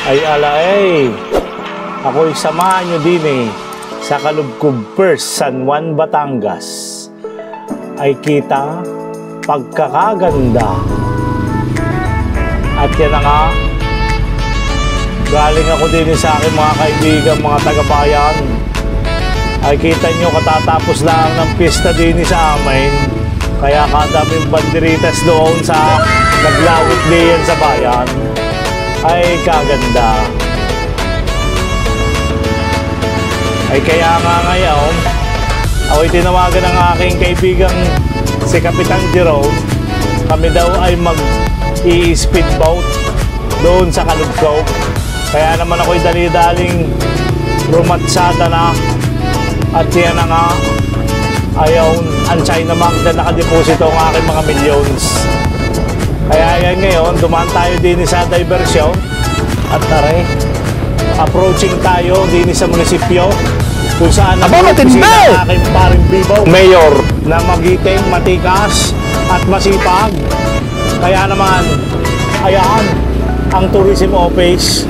Ay alaay, ako'y samahan nyo din sa Kalubkub First, San Juan, Batangas. Ay kita pagkakaganda. At yan na nga, galing ako din sa aking mga kaibigan, mga taga-bayan. Ay kita nyo, katatapos lang ng pista din sa amin. Kaya kadaming banderitas doon sa naglawit diyan sa bayan. Ay kaganda. Ay kaya nga ngayon, ako'y tinawagan ng aking kaibigang si Kapitan Jerome. Kami daw ay mag-i-speedboat doon sa Kalubkub. Kaya naman ako'y dali-daling rumatsada na. At yan na nga, ayaw, ansay naman na nakadeposito ang aking mga millions. Kaya yan ngayon, dumaan tayo din sa diversyon. At tare, approaching tayo din sa munisipyo kung saan nag-opisina ang aking paring bibaw, mayor, na magiting, matikas at masipag. Kaya naman, ayan, ang tourism office.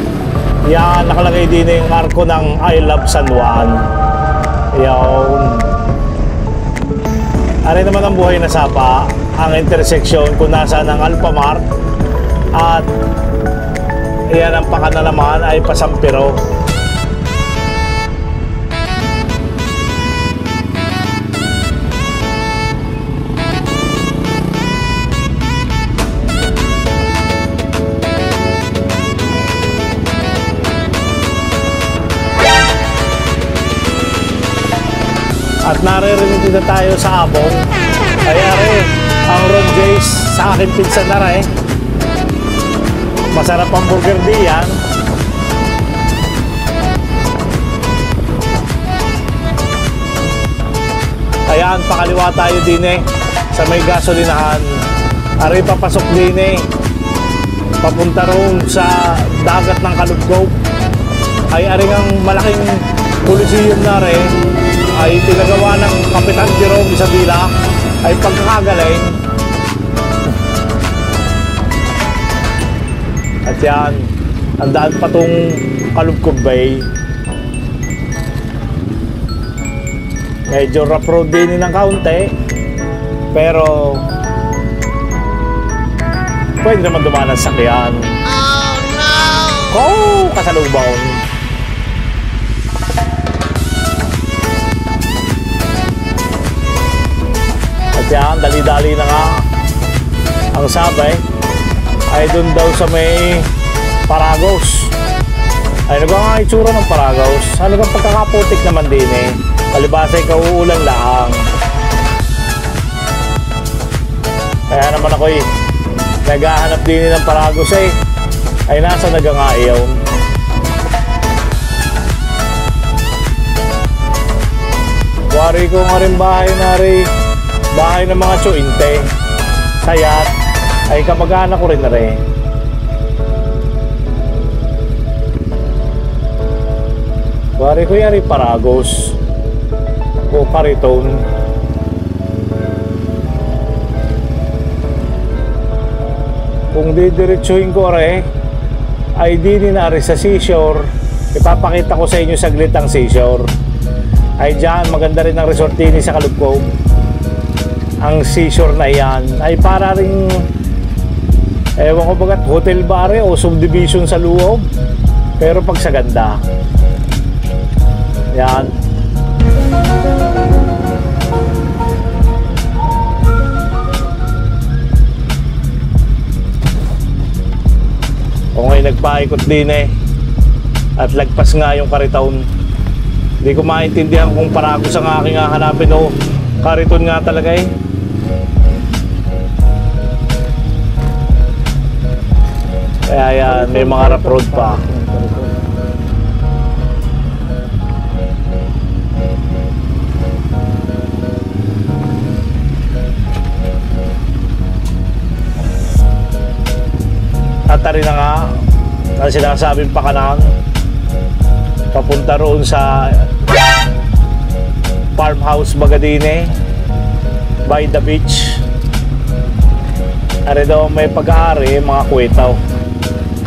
Yan, nakalagay din yung marko ng I Love San Juan. Ayan. Ari naman ang buhay na sapa, ang intersection kung nasaan ang Alphamart at iyan ang pakana naman ay Pasampiro. At naririnig na tayo sa Abong. Kaya rin, ang Ron Jays sa akin pinsan na rin. Masarap ang burger diyan. Ayan, pakaliwa tayo din sa may gasolinahan. Ari papasok din papunta roon sa dagat ng Kalubkub. Ay aring ang malaking Coliseum na rin ay tinagawa ng Kapitan Jerome Isabela ay pagkakagaling. At yan, ang daan pa tong Kalubkub Bay. Medyo rough road din ng kaunti, pero pwede naman dumaan ang sakyan. Oh no! Oh, kasalubong. Yan, dali-dali na nga ang sabi ay doon daw sa may Paragos. Ay ano nga itsura ng Paragos? Ano bang pagkakaputik naman din palibasay kauulan lang. Kaya naman ako'y naghahanap din ng Paragos ay nasa nagangayaw. Wari ko nga rin bahay na rin. Bahay ng mga tsuinte, sayat, ay kamag-anak ko rin na rin. Bari ko yari Paragos o Cariton. Kung didiretsuhin ko rin, ay di ninari sa seashore. Ipapakita ko sa inyo saglit ang seashore. Ay dyan, maganda rin ang resort din sa Kalubkub. Ang seashore na yan ay para rin ewan ko bagat hotel bare o subdivision sa loob, pero pag sa ganda yan. O ngayon nagpaikot din at lagpas nga yung Cariton. Hindi ko maintindihan kung Paragos ang aking hahanapin o Cariton nga talaga Kaya yan, may mga rough road pa. At rin na nga, ang sinasabing pakanan, papunta roon sa farmhouse Bagadine by the beach. Ari daw may pag-aari mga kwetaw.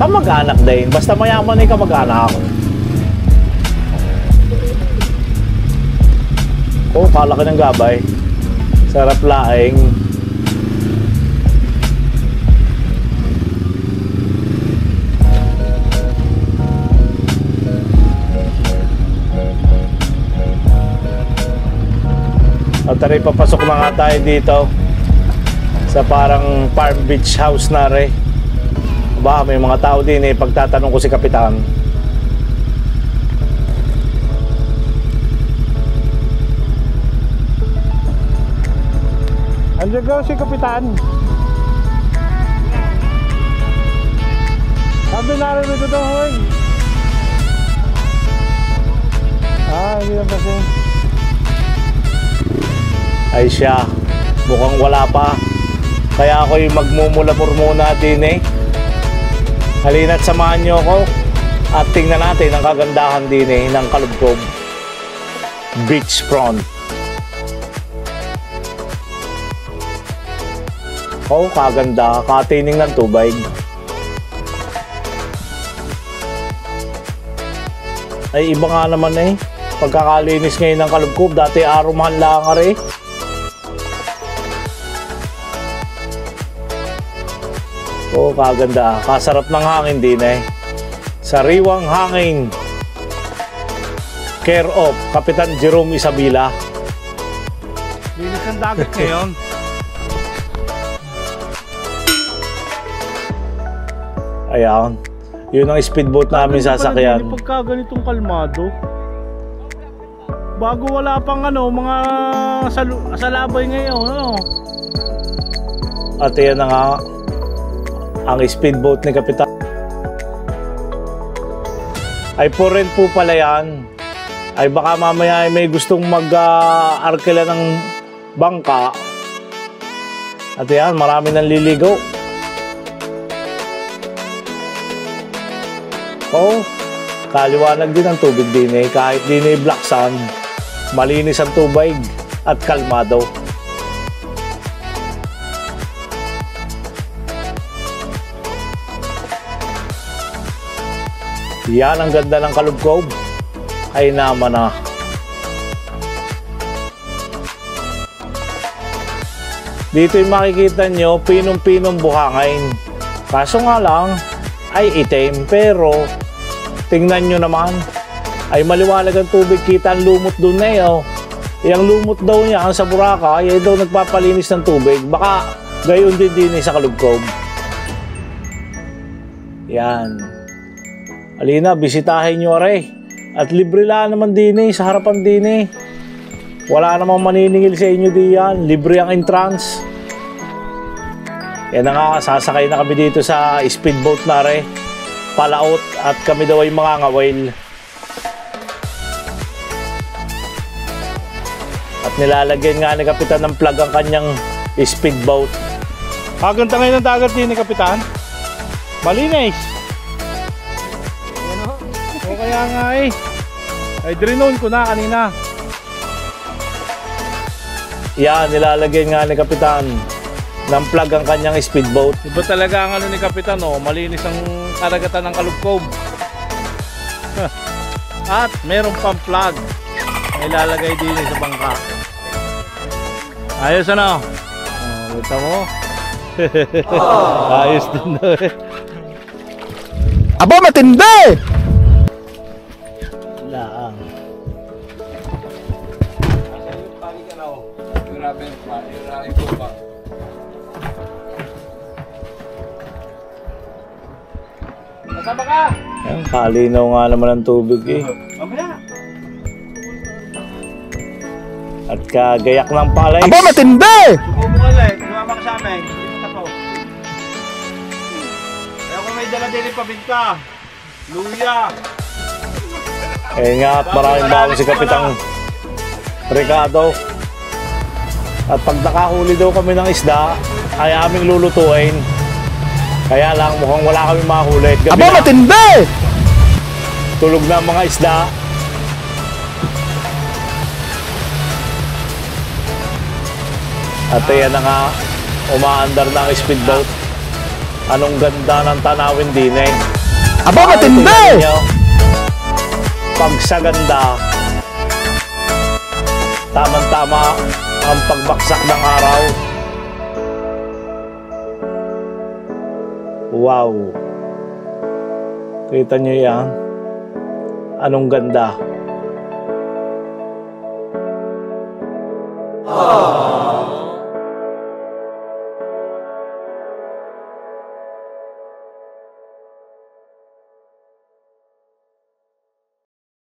Kamag-anak din. Basta mayaman ay kamag-anak. Oh, kalaki ng gabay. Sarap laing. At tari, papasok na nga tayo dito sa parang farm beach house na rin. Ba, may mga tao din eh, pagtatanong ko si Kapitan. Andiyan ka si Kapitan. Sabi narinig ko daw, hoy. Hindi lang kasi. Ay siya, mukhang wala pa. Kaya ako'y magmumulamor muna din eh. Halina't samahan niyo ako at tingnan natin ang kagandahan din eh ng Kalubkob beachfront. Oh, kaganda, katining ng tubig. Ay iba nga naman eh, pagkakalinis ngayon ng Kalubkob. Dati arumahan lang ka rin. Oh, kaganda. Kasarap ng hangin din eh. Sariwang hangin. Care of Kapitan Jerome Isabela. Linis ng dagat ngayon. Ayan. Yun ang speedboat namin sasakyan. Pagka ganitong kalmado. Bago wala pang mga salabay ngayon. At yan na nga. Ang speedboat ni Kapitan ay for rent po pala yan. Ay baka mamaya ay may gustong mag-arkila ng bangka. At yan, marami nang liligo. Oh, kaliwanag din ang tubig din eh. Kahit din eh black sand, malinis ang tubig at kalmado. Yan ang ganda ng Kalubkob. Ay naman na. Dito yung makikita nyo, pinong-pinong buhangin. Kaso nga lang, ay itim. Pero, tingnan nyo naman, ay maliwanag ang tubig. Kita ang lumot doon na eh. Oh. Yung lumot daw niya, ang sa Boracay, ay daw nagpapalinis ng tubig. Baka gayon din sa Kalubkob. Yan. Alina, bisitahin nyo aray. At libre lang naman din sa harapan din Wala namang maniningil sa inyo diyan. Libre ang entrance. Yan na nga, sasakay na kami dito sa speedboat na rin. Palaot at kami daw ay mga ngawil. At nilalagyan nga ni Kapitan ng plug ang kanyang speedboat. Kaganda ngayon ang dagat din ni Kapitan. Malinis. O kaya nga eh. Ay drinon ko na kanina. Yan, nilalagyan nga ni Kapitan ng plug ang kanyang speedboat. Iba talaga ang ni Kapitan, malinis ang karagatan ng Kalubkob. At meron pang plug na ilalagay din sa bangka. Ayos kita mo? Ayos din Aba, matindi! Laang. Kasama ka? Ayan, kalinaw nga naman ang tubig eh. At kagayak ng palay. Aba, matindi! Subukan mo ulit. Lumama ka sa amin. Tapo. Kaya kung may dala-dali pabinta. Luya. Eh nga at maraming bawang si Kapitang Ricardo. At pag nakahuli daw kami ng isda, ay aming lulutuin. Kaya lang mukhang wala kami mahuli. Gabi Aba, na, matindi! tulog na ang mga isda. At ayan na nga, umaandar na ang speedboat. Anong ganda ng tanawin din eh. Aba, matindi! Tingnan ninyo. Pag sa ganda, tamang-tama ang pagbaksak ng araw. Wow! Kita nyo yan? Anong ganda.